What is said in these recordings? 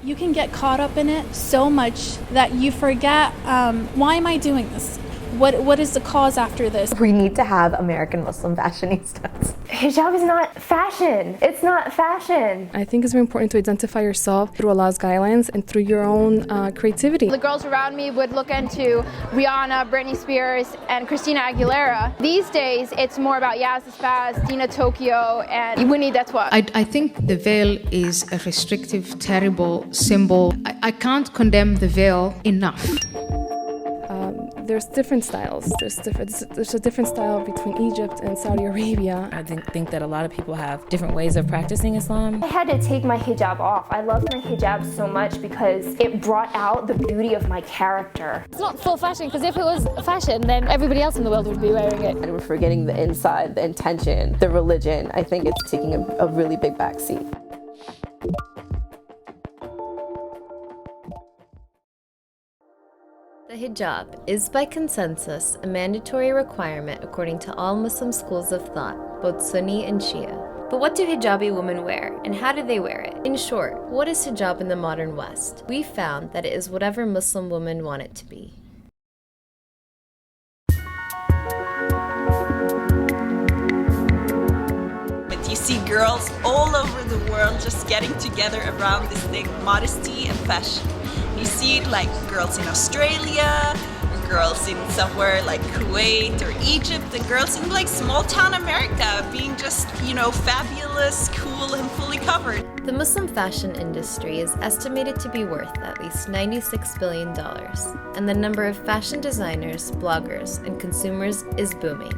You can get caught up in it so much that you forget, why am I doing this? What is the cause after this? We need to have American Muslim fashionistas. Hijab is not fashion. It's not fashion. I think it's very important to identify yourself through Allah's guidelines and through your own creativity. The girls around me would look into Rihanna, Britney Spears, and Christina Aguilera. These days, it's more about Yasmin Spaz, Dina Tokyo, and Winnie Detwa. I think the veil is a restrictive, terrible symbol. I can't condemn the veil enough. There's different styles. There's a different style between Egypt and Saudi Arabia. I think that a lot of people have different ways of practicing Islam. I had to take my hijab off. I loved my hijab so much because it brought out the beauty of my character. It's not full fashion, because if it was fashion, then everybody else in the world would be wearing it. And we're forgetting the inside, the intention, the religion. I think it's taking a really big backseat. The hijab is by consensus a mandatory requirement according to all Muslim schools of thought, both Sunni and Shia. But what do hijabi women wear, and how do they wear it? In short, what is hijab in the modern West? We found that it is whatever Muslim women want it to be. But you see girls all over the world just getting together around this thing, modesty and fashion. You see it like girls in Australia, or girls in somewhere like Kuwait or Egypt, and girls in like small town America being just, fabulous, cool, and fully covered. The Muslim fashion industry is estimated to be worth at least $96 billion, and the number of fashion designers, bloggers, and consumers is booming.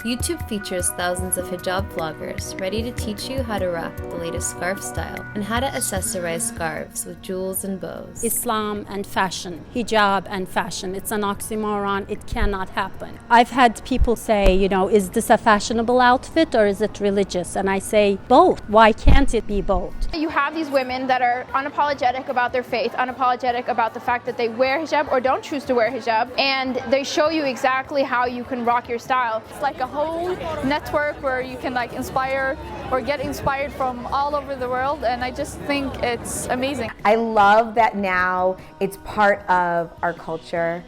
YouTube features thousands of hijab vloggers ready to teach you how to rock the latest scarf style and how to accessorize scarves with jewels and bows. Islam and fashion, hijab and fashion, it's an oxymoron, it cannot happen. I've had people say, is this a fashionable outfit or is it religious? And I say both. Why can't it be both? You have these women that are unapologetic about their faith, unapologetic about the fact that they wear hijab or don't choose to wear hijab, and they show you exactly how you can rock your style. It's like a whole network where you can inspire or get inspired from all over the world, and I just think it's amazing. I love that now it's part of our culture.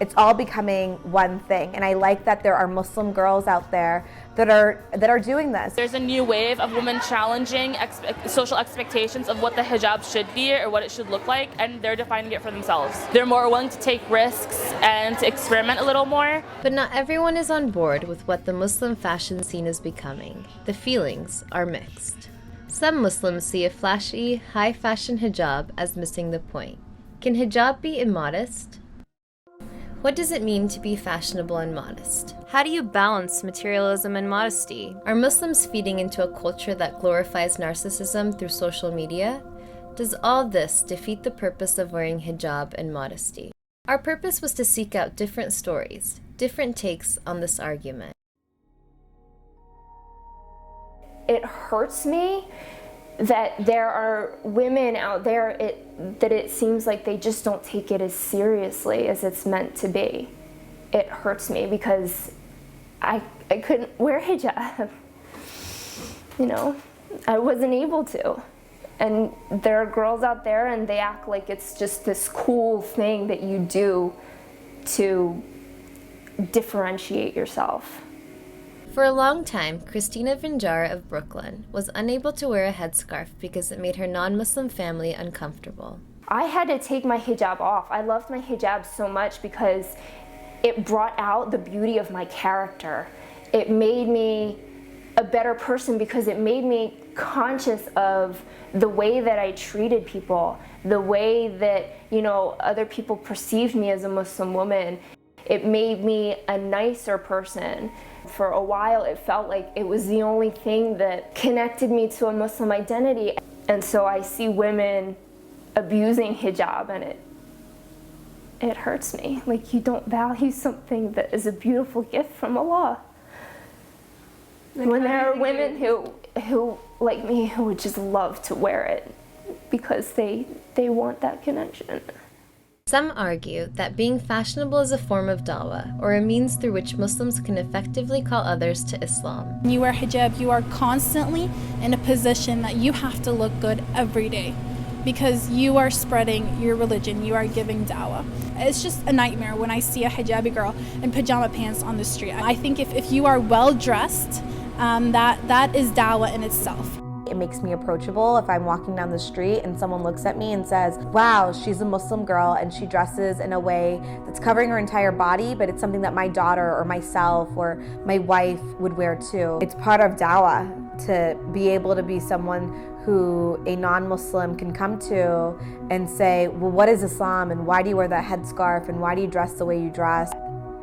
It's all becoming one thing, and I like that there are Muslim girls out there that are doing this. There's a new wave of women challenging social expectations of what the hijab should be or what it should look like, and they're defining it for themselves. They're more willing to take risks and to experiment a little more. But not everyone is on board with what the Muslim fashion scene is becoming. The feelings are mixed. Some Muslims see a flashy, high-fashion hijab as missing the point. Can hijab be immodest? What does it mean to be fashionable and modest? How do you balance materialism and modesty? Are Muslims feeding into a culture that glorifies narcissism through social media? Does all this defeat the purpose of wearing hijab and modesty? Our purpose was to seek out different stories, different takes on this argument. It hurts me that there are women out there that it seems like they just don't take it as seriously as it's meant to be. It hurts me because I couldn't wear hijab. I wasn't able to. And there are girls out there and they act like it's just this cool thing that you do to differentiate yourself. For a long time, Christina Vinjara of Brooklyn was unable to wear a headscarf because it made her non-Muslim family uncomfortable. I had to take my hijab off. I loved my hijab so much because it brought out the beauty of my character. It made me a better person because it made me conscious of the way that I treated people, the way that, other people perceived me as a Muslim woman. It made me a nicer person. For a while, it felt like it was the only thing that connected me to a Muslim identity. And so I see women abusing hijab, and it hurts me. Like, you don't value something that is a beautiful gift from Allah. When there are women who, like me, who would just love to wear it because they want that connection. Some argue that being fashionable is a form of dawah, or a means through which Muslims can effectively call others to Islam. When you wear hijab, you are constantly in a position that you have to look good every day. because you are spreading your religion, you are giving dawah. It's just a nightmare when I see a hijabi girl in pajama pants on the street. I think if you are well dressed, that is dawah in itself. It makes me approachable if I'm walking down the street and someone looks at me and says, wow, she's a Muslim girl and she dresses in a way that's covering her entire body, but it's something that my daughter or myself or my wife would wear too. It's part of dawah to be able to be someone who a non-Muslim can come to and say, well, what is Islam and why do you wear that headscarf and why do you dress the way you dress?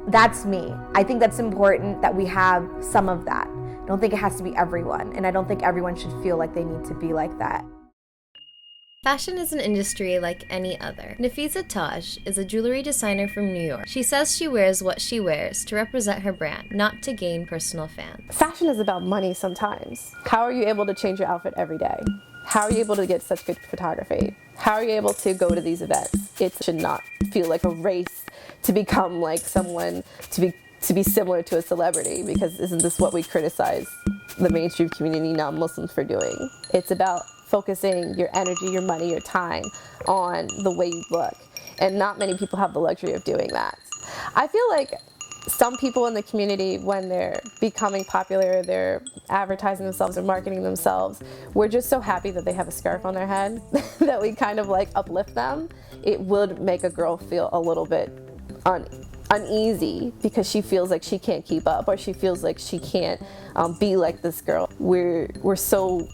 That's me. I think that's important that we have some of that. I don't think it has to be everyone, and I don't think everyone should feel like they need to be like that. Fashion is an industry like any other. Nafisa Taj is a jewelry designer from New York. She says she wears what she wears to represent her brand, not to gain personal fans. Fashion is about money sometimes. How are you able to change your outfit every day? How are you able to get such good photography? How are you able to go to these events? It should not feel like a race to become like someone, to be similar to a celebrity, because isn't this what we criticize the mainstream community, non-Muslims, for doing? It's about focusing your energy, your money, your time on the way you look. And not many people have the luxury of doing that. I feel like some people in the community, when they're becoming popular, they're advertising themselves or marketing themselves, we're just so happy that they have a scarf on their head that we kind of like uplift them. It would make a girl feel a little bit uneasy because she feels like she can't keep up, or she feels like she can't be like this girl. We're so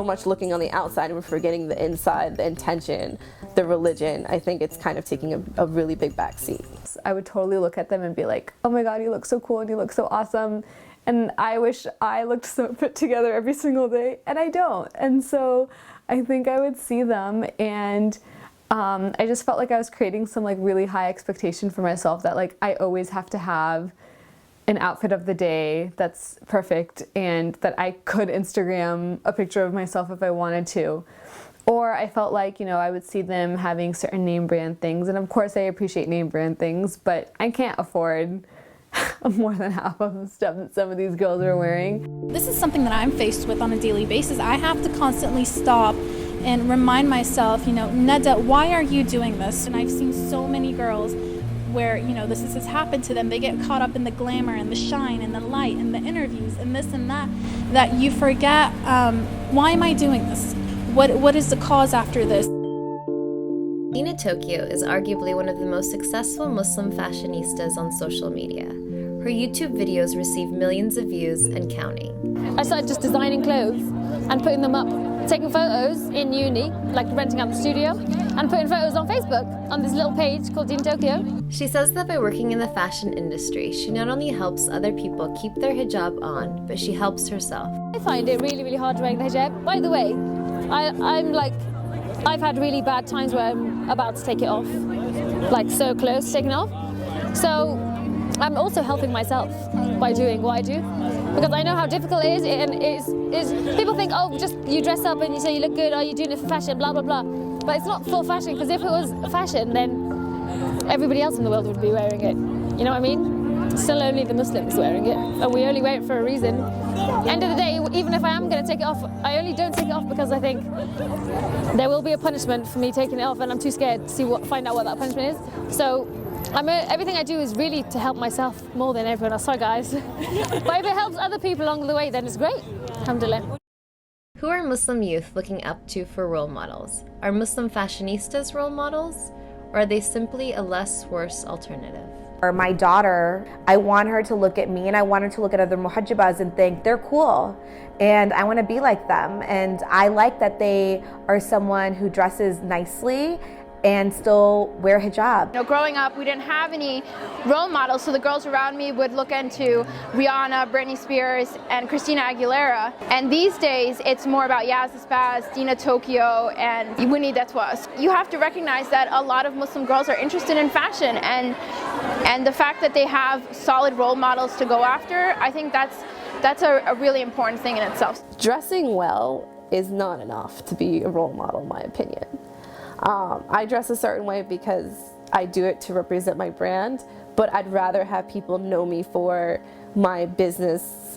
much looking on the outside and we're forgetting the inside, the intention, the religion. I think it's kind of taking a really big backseat. I would totally look at them and be like, oh my God, you look so cool and you look so awesome. And I wish I looked so put together every single day, and I don't. And so I think I would see them, and I just felt like I was creating some like really high expectation for myself, that like I always have to have an outfit of the day that's perfect and that I could Instagram a picture of myself if I wanted to. Or I felt like, you know, I would see them having certain name brand things, and of course I appreciate name brand things, but I can't afford more than half of the stuff that some of these girls are wearing. This is something that I'm faced with on a daily basis. I have to constantly stop and remind myself, you know, Nada, why are you doing this? And I've seen so many girls where, you know, this has happened to them. They get caught up in the glamour and the shine and the light and the interviews and this and that you forget, why am I doing this? What is the cause after this? Dina Tokyo is arguably one of the most successful Muslim fashionistas on social media. Her YouTube videos receive millions of views and counting. I started just designing clothes and putting them up, taking photos in uni, like renting out the studio, and putting photos on Facebook on this little page called Dina Tokyo. She says that by working in the fashion industry, she not only helps other people keep their hijab on, but she helps herself. I find it really, really hard wearing the hijab. By the way, I've had really bad times where I'm about to take it off, like so close to taking it off. So I'm also helping myself by doing what I do, because I know how difficult it is, and people think, oh, just you dress up and you say you look good, are you doing it for fashion, blah, blah, blah. But it's not for fashion, because if it was fashion, then everybody else in the world would be wearing it. You know what I mean? Still only the Muslims wearing it, and we only wear it for a reason. End of the day, even if I am going to take it off, I only don't take it off because I think there will be a punishment for me taking it off, and I'm too scared to find out what that punishment is. So everything I do is really to help myself more than everyone else. Sorry guys. But if it helps other people along the way, then it's great. Alhamdulillah. Who are Muslim youth looking up to for role models? Are Muslim fashionistas role models? Or are they simply a less worse alternative? Or my daughter, I want her to look at me and I want her to look at other muhajjabas and think they're cool and I want to be like them. And I like that they are someone who dresses nicely and still wear hijab. You know, growing up, we didn't have any role models, so the girls around me would look into Rihanna, Britney Spears, and Christina Aguilera. And these days, it's more about Yaz Spaz, Dina Tokyo, and Winnie Detwas. You have to recognize that a lot of Muslim girls are interested in fashion, and the fact that they have solid role models to go after, I think that's a really important thing in itself. Dressing well is not enough to be a role model, in my opinion. I dress a certain way because I do it to represent my brand, but I'd rather have people know me for my business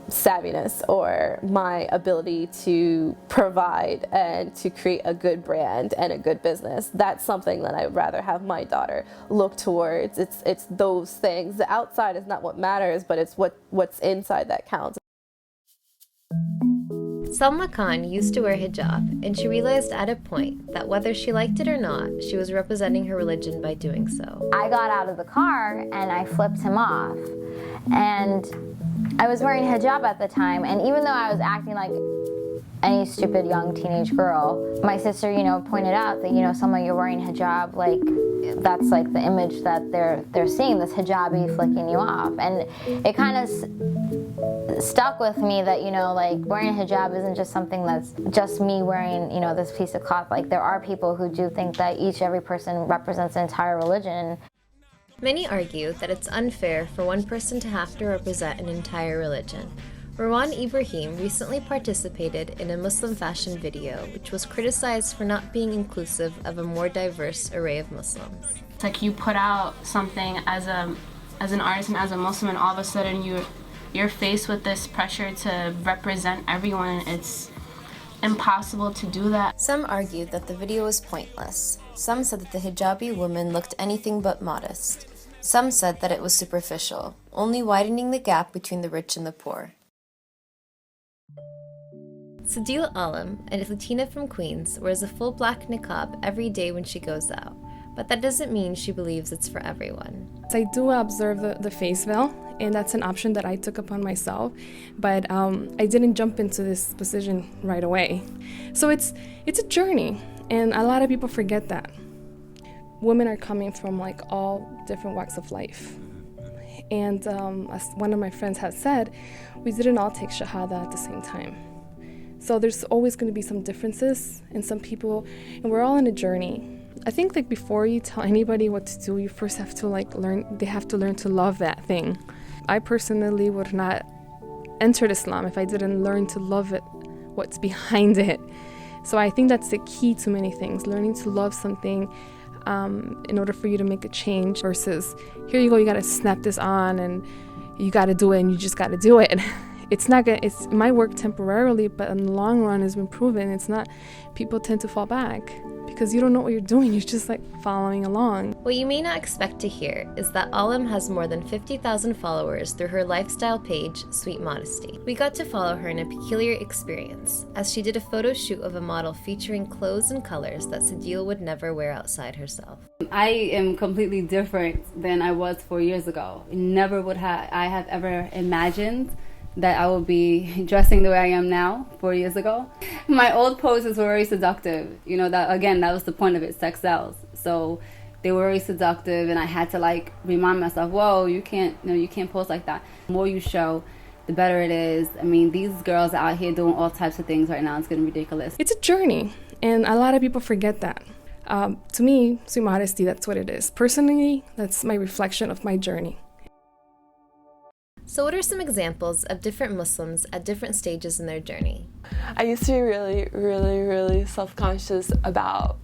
savviness or my ability to provide and to create a good brand and a good business. That's something that I'd rather have my daughter look towards. It's those things. The outside is not what matters, but it's what's inside that counts. Salma Khan used to wear hijab, and she realized at a point that whether she liked it or not, she was representing her religion by doing so. I got out of the car and I flipped him off. And I was wearing hijab at the time, and even though I was acting like any stupid young teenage girl, my sister, pointed out that, Salma, you're wearing hijab, like, that's like the image that they're seeing, this hijabi flicking you off. And it kind of stuck with me that, like, wearing a hijab isn't just something that's just me wearing, this piece of cloth. Like, there are people who do think that every person represents an entire religion. Many argue that it's unfair for one person to have to represent an entire religion. Marwan Ibrahim recently participated in a Muslim fashion video, which was criticized for not being inclusive of a more diverse array of Muslims. It's like you put out something as an artist and as a Muslim, and all of a sudden you're faced with this pressure to represent everyone. It's impossible to do that. Some argued that the video was pointless. Some said that the hijabi woman looked anything but modest. Some said that it was superficial, only widening the gap between the rich and the poor. Sadil Alam, a Latina from Queens, wears a full black niqab every day when she goes out, but that doesn't mean she believes it's for everyone. I do observe the face veil, and that's an option that I took upon myself, but I didn't jump into this position right away. So it's a journey, and a lot of people forget that. Women are coming from like all different walks of life. And as one of my friends has said, we didn't all take Shahada at the same time. So there's always going to be some differences in some people, and we're all on a journey. I think like before you tell anybody what to do, you first have to they have to learn to love that thing. I personally would not enter Islam if I didn't learn to love it, what's behind it. So I think that's the key to many things, learning to love something in order for you to make a change versus, here you go, you got to snap this on and you got to do it and you just got to do it. It's might work temporarily, but in the long run has been proven it's not. People tend to fall back because you don't know what you're doing. You're just like following along. What you may not expect to hear is that Alam has more than 50,000 followers through her lifestyle page, Sweet Modesty. We got to follow her in a peculiar experience, as she did a photo shoot of a model featuring clothes and colors that Sadil would never wear outside herself. I am completely different than I was 4 years ago. Never would I have ever imagined that I would be dressing the way I am now 4 years ago. My old poses were very seductive. That was the point of it, sex sells. So they were very seductive, and I had to remind myself, whoa, you can't pose like that. The more you show, the better it is. I mean, these girls are out here doing all types of things right now. It's getting ridiculous. It's a journey, and a lot of people forget that. To me, Sweet Modesty, that's what it is. Personally, that's my reflection of my journey. So what are some examples of different Muslims at different stages in their journey? I used to be really, really, really self-conscious about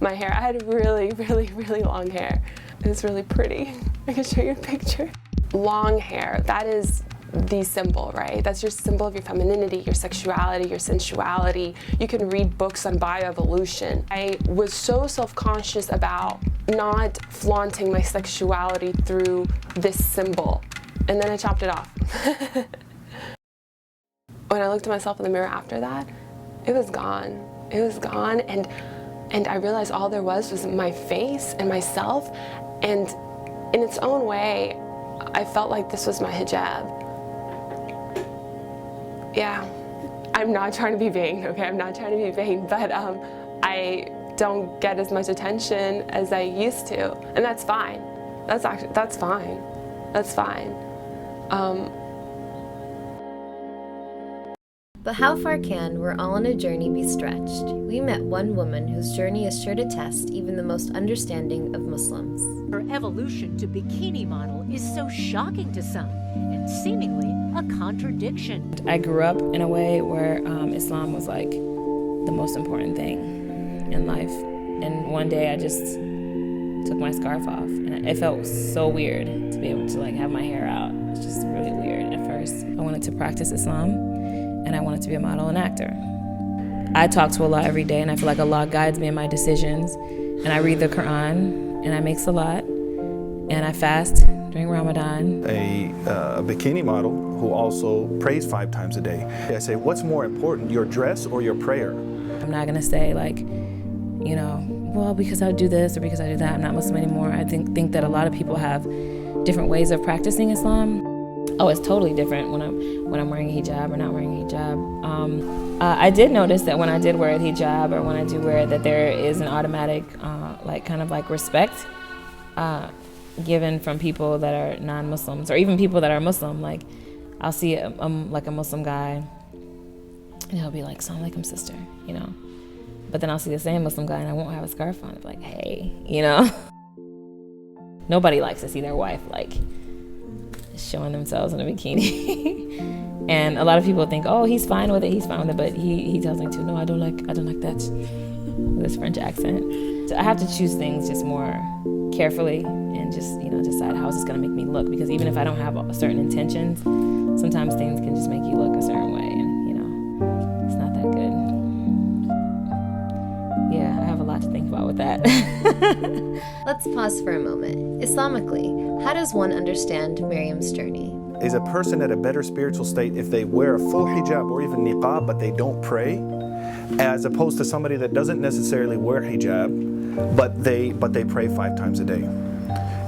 my hair. I had really, really, really long hair. It was really pretty. I can show you a picture. Long hair, that is the symbol, right? That's your symbol of your femininity, your sexuality, your sensuality. You can read books on bioevolution. I was so self-conscious about not flaunting my sexuality through this symbol. And then I chopped it off. When I looked at myself in the mirror after that, it was gone. It was gone, and I realized all there was my face and myself, and in its own way, I felt like this was my hijab. Yeah, I'm not trying to be vain, okay? I'm not trying to be vain, but I don't get as much attention as I used to, and that's fine. That's fine. That's fine. But how far can We're All on a Journey be stretched? We met one woman whose journey is sure to test even the most understanding of Muslims. Her evolution to bikini model is so shocking to some and seemingly a contradiction. I grew up in a way where Islam was like the most important thing in life. And one day I just took my scarf off, and it felt so weird to be able to like have my hair out. It's just really weird at first. I wanted to practice Islam, and I wanted to be a model and actor. I talk to Allah every day, and I feel like Allah guides me in my decisions. And I read the Quran, and I make salat, and I fast during Ramadan. A bikini model who also prays 5 times a day. I say, what's more important, your dress or your prayer? I'm not gonna say like, you know, well, because I do this or because I do that, I'm not Muslim anymore. I think that a lot of people have different ways of practicing Islam. Oh, it's totally different when I'm wearing a hijab or not wearing a hijab. I did notice that when I did wear a hijab or when I do wear it, that there is an automatic like kind of like respect given from people that are non-Muslims or even people that are Muslim. Like I'll see like a Muslim guy and he'll be like, "Assalamu alaikum, sister," you know. But then I'll see the same Muslim guy and I won't have a scarf on. It's like, "Hey," you know. Nobody likes to see their wife like showing themselves in a bikini. And a lot of people think, "Oh, he's fine with it, but he tells me to, "No, I don't like that," with his French accent. So I have to choose things just more carefully and just, you know, decide how is this gonna make me look, because even if I don't have certain intentions, sometimes things can just make you look a certain way, and you know, it's not that good. Yeah, I have a lot to think about with that. Let's pause for a moment. Islamically, how does one understand Miriam's journey? Is a person at a better spiritual state if they wear a full hijab or even niqab but they don't pray, as opposed to somebody that doesn't necessarily wear hijab but they pray 5 times a day?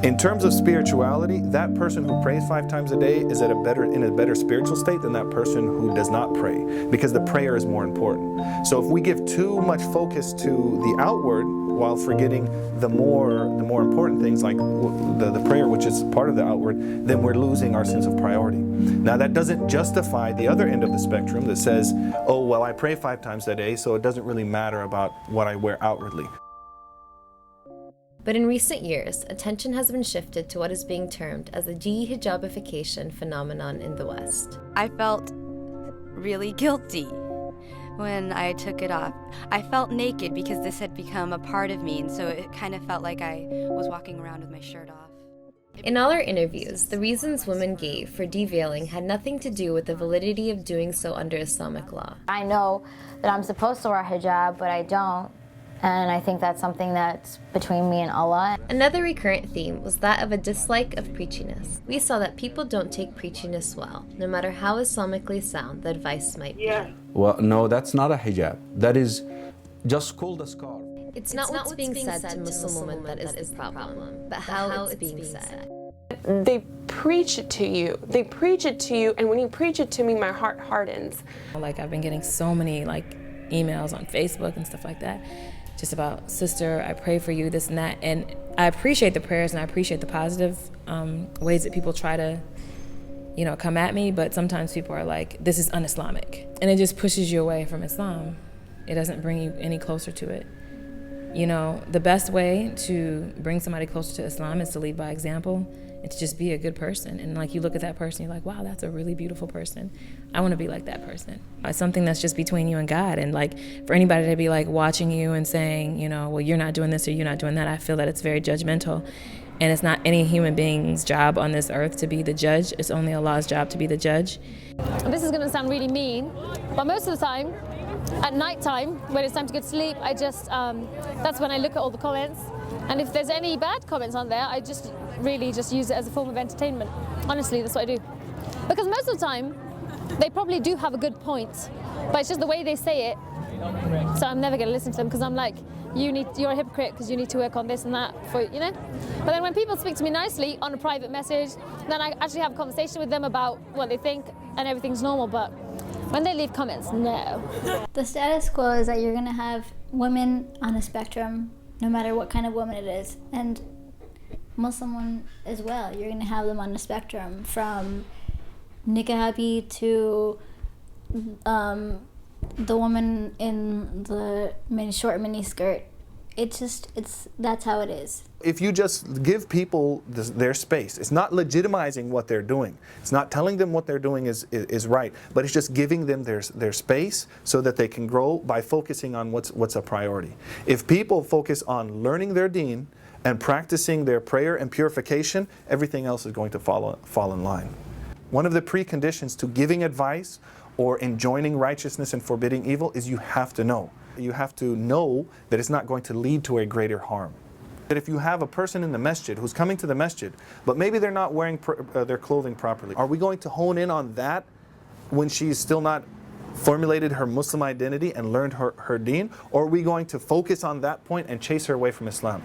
In terms of spirituality, that person who prays 5 times a day is in a better spiritual state than that person who does not pray, because the prayer is more important. So if we give too much focus to the outward while forgetting the more important things like the prayer, which is part of the outward, then we're losing our sense of priority. Now that doesn't justify the other end of the spectrum that says, "Oh, well, I pray 5 times a day, so it doesn't really matter about what I wear outwardly." But in recent years, attention has been shifted to what is being termed as the de-hijabification phenomenon in the West. I felt really guilty when I took it off. I felt naked because this had become a part of me, and so it kind of felt like I was walking around with my shirt off. In all our interviews, the reasons women gave for deveiling had nothing to do with the validity of doing so under Islamic law. I know that I'm supposed to wear a hijab, but I don't. And I think that's something that's between me and Allah. Another recurrent theme was that of a dislike of preachiness. We saw that people don't take preachiness well, no matter how Islamically sound the advice might be. Well, no, that's not a hijab. That is just called a scarf. It's not what's being said to Muslim women that is the problem, but how it's being said. They preach it to you. They preach it to you, and when you preach it to me, my heart hardens. Like I've been getting so many like emails on Facebook and stuff like that, just about, "Sister, I pray for you," this and that. And I appreciate the prayers and I appreciate the positive ways that people try to, you know, come at me. But sometimes people are like, "This is un-Islamic," and it just pushes you away from Islam. It doesn't bring you any closer to it. You know, the best way to bring somebody closer to Islam is to lead by example and to just be a good person. And like you look at that person, you're like, "Wow, that's a really beautiful person. I want to be like that person." It's something that's just between you and God. And like for anybody to be like watching you and saying, you know, "Well, you're not doing this or you're not doing that," I feel that it's very judgmental. And it's not any human being's job on this earth to be the judge. It's only Allah's job to be the judge. This is going to sound really mean, but most of the time, at night time, when it's time to go to sleep, I just, that's when I look at all the comments. And if there's any bad comments on there, I just really just use it as a form of entertainment. Honestly, that's what I do. Because most of the time, they probably do have a good point, but it's just the way they say it. So I'm never going to listen to them, because I'm like, you're a hypocrite because you need to work on this and that, for, you know? But then when people speak to me nicely on a private message, then I actually have a conversation with them about what they think and everything's normal. But when they leave comments, no. The status quo is that you're going to have women on a spectrum, no matter what kind of woman it is, and Muslim women as well. You're going to have them on the spectrum, from niqabi to the woman in the short mini skirt. That's how it is. If you just give people their space, it's not legitimizing what they're doing. It's not telling them what they're doing is right, but it's just giving them their space so that they can grow by focusing on what's a priority. If people focus on learning their deen and practicing their prayer and purification, everything else is going to fall in line. One of the preconditions to giving advice or enjoining righteousness and forbidding evil is you have to know. You have to know that it's not going to lead to a greater harm. That if you have a person in the masjid who's coming to the masjid, but maybe they're not wearing their clothing properly, are we going to hone in on that when she's still not formulated her Muslim identity and learned her deen? Or are we going to focus on that point and chase her away from Islam?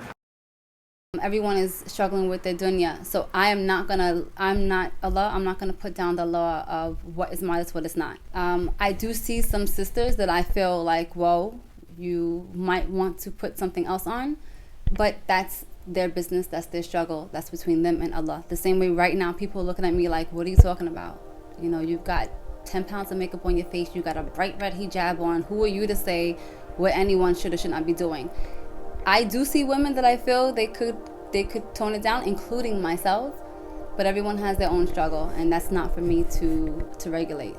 Everyone is struggling with their dunya, so I'm not gonna put down the law of what is modest, what is not. I do see some sisters that I feel like, whoa, you might want to put something else on, but that's their business, that's their struggle, that's between them and Allah. The same way right now people are looking at me like, what are you talking about? You know, you've got 10 pounds of makeup on your face, you got a bright red hijab on, who are you to say what anyone should or should not be doing? I do see women that I feel they could tone it down, including myself, but everyone has their own struggle, and that's not for me to regulate.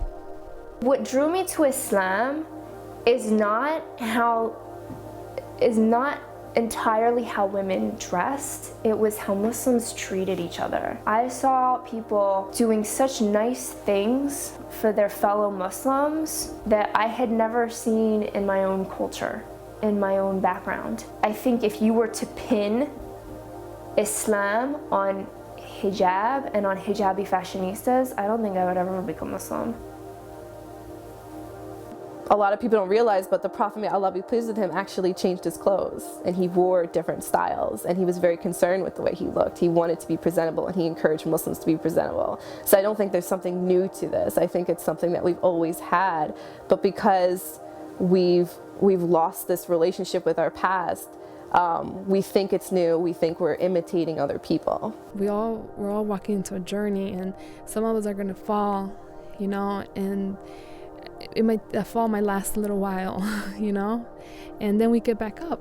What drew me to Islam is not entirely how women dressed, it was how Muslims treated each other. I saw people doing such nice things for their fellow Muslims that I had never seen in my own culture, in my own background. I think if you were to pin Islam on hijab and on hijabi fashionistas, I don't think I would ever become Muslim. A lot of people don't realize, but the Prophet, may Allah be pleased with him, actually changed his clothes, and he wore different styles, and he was very concerned with the way he looked. He wanted to be presentable, and he encouraged Muslims to be presentable. So I don't think there's something new to this. I think it's something that we've always had, but because we've lost this relationship with our past, we think it's new. We think we're imitating other people. We're all walking into a journey, and some of us are going to fall, you know, and that fall might last a little while, you know, and then we get back up.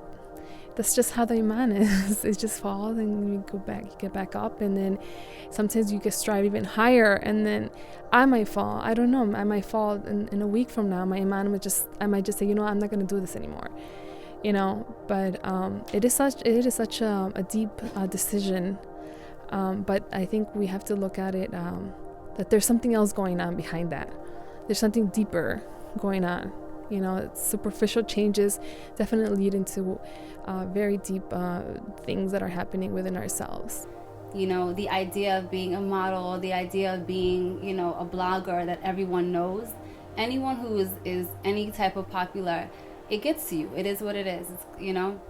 That's just how the iman is. It just falls and you get back up, and then sometimes you can strive even higher, and then I might fall. I don't know. I might fall in a week from now. My iman I might just say, you know, I'm not going to do this anymore, you know. But it is such a deep decision. But I think we have to look at it that there's something else going on behind that. There's something deeper going on. You know, superficial changes definitely lead into very deep things that are happening within ourselves. You know, the idea of being a model, the idea of being, you know, a blogger that everyone knows, anyone who is any type of popular, it gets to you. It is what it is, you know.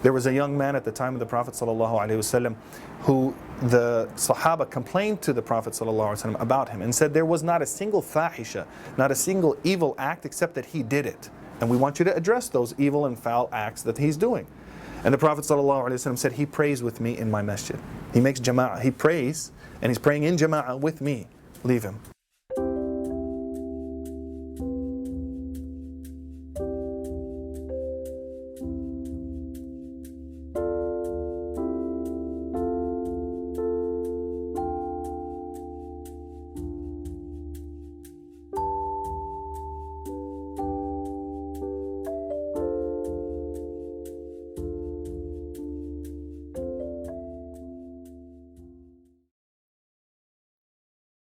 There was a young man at the time of the Prophet ﷺ who the Sahaba complained to the Prophet ﷺ about him and said there was not a single fahisha, not a single evil act except that he did it. And we want you to address those evil and foul acts that he's doing. And the Prophet ﷺ said, he prays with me in my masjid. He makes jama'ah, he prays, and he's praying in jama'ah with me. Leave him.